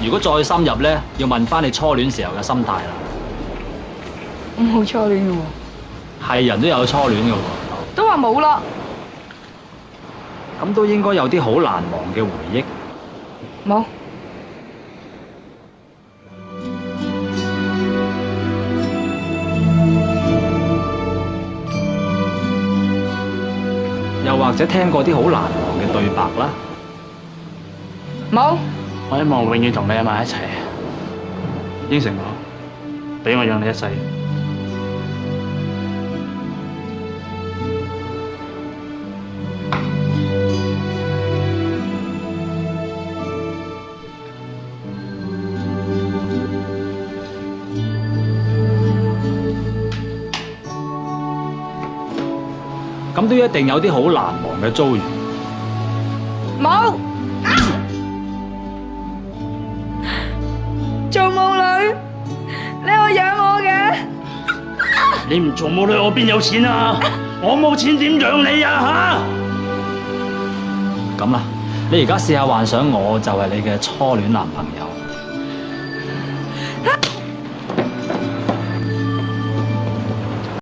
如果再深入咧，要問翻你初戀時候嘅心態啦。我冇初戀嘅喎，係人都有初戀嘅喎，都話冇啦。咁都應該有啲好難忘嘅回憶。冇。又或者聽過啲好難忘嘅對白啦。冇。我希望永遠同你喺埋一齊，應承我，俾我養你一世。咁都一定有啲好難忘嘅遭遇。冇。做舞女，你話養我嘅？你唔做舞女，我邊有錢啊？我冇錢點養你啊？咁啦，你而家試下幻想我就係你嘅初戀男朋友。